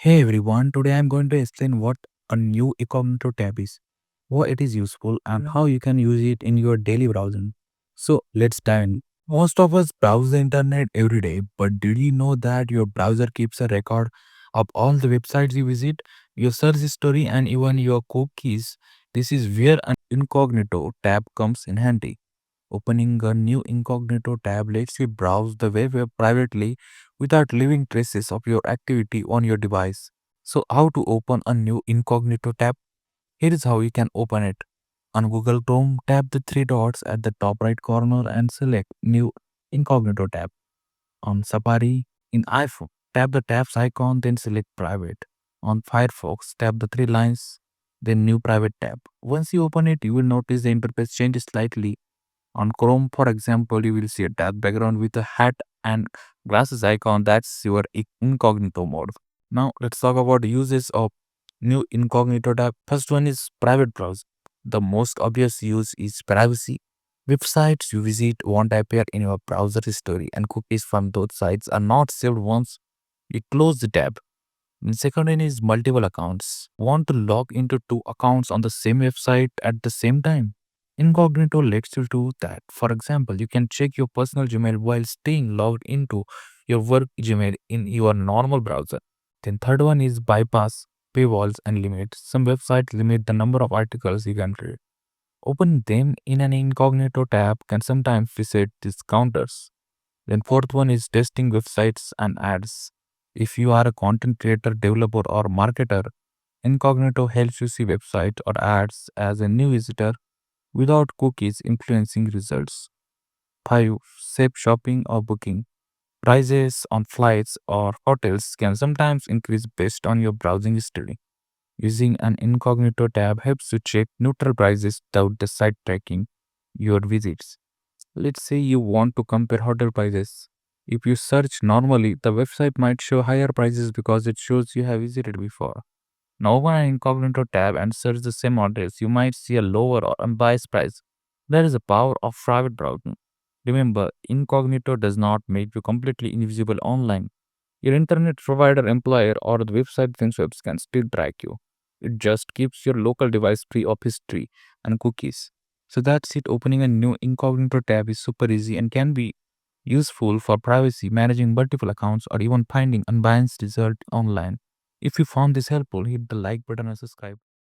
Hey everyone, today I'm going to explain what a new Incognito tab is, why it is useful, and how you can use it in your daily browsing. So let's dive in. Most of us browse the internet every day, but did you know that your browser keeps a record of all the websites you visit, your search history, and even your cookies? This is where an Incognito tab comes in handy. Opening a new Incognito tab lets you browse the web privately without leaving traces of your activity on your device. So, how to open a new Incognito tab? Here is how you can open it. On Google Chrome, tap the three dots at the top right corner and select New Incognito tab. On Safari, in iPhone, tap the tabs icon, then select Private. On Firefox, tap the three lines, then New Private tab. Once you open it, you will notice the interface changes slightly. On Chrome, for example, you will see a tab background with a hat and glasses icon. That's your incognito mode. Now, let's talk about uses of new incognito tab. First one is private browse. The most obvious use is privacy. Websites you visit won't appear in your browser history, and cookies from those sites are not saved once you close the tab. And second one is multiple accounts. Want to log into two accounts on the same website at the same time? Incognito lets you do that. For example, you can check your personal Gmail while staying logged into your work Gmail in your normal browser. Then third one is bypass paywalls and limits. Some websites limit the number of articles you can read. Open them in an incognito tab can sometimes visit these counters. Then fourth one is testing websites and ads. If you are a content creator, developer or marketer, Incognito helps you see websites or ads as a new visitor without cookies influencing results. 5. Safe shopping or booking. Prices on flights or hotels can sometimes increase based on your browsing history. Using an incognito tab helps you check neutral prices without the site tracking your visits. Let's say you want to compare hotel prices. If you search normally, the website might show higher prices because it shows you have visited before. Now open an incognito tab and search the same address. You might see a lower or unbiased price. That is the power of private browsing. Remember, incognito does not make you completely invisible online. Your internet provider, employer, or the website themselves can still track you. It just keeps your local device free of history and cookies. So that's it. Opening a new incognito tab is super easy and can be useful for privacy, managing multiple accounts, or even finding unbiased result online. If you found this helpful, hit the like button and subscribe.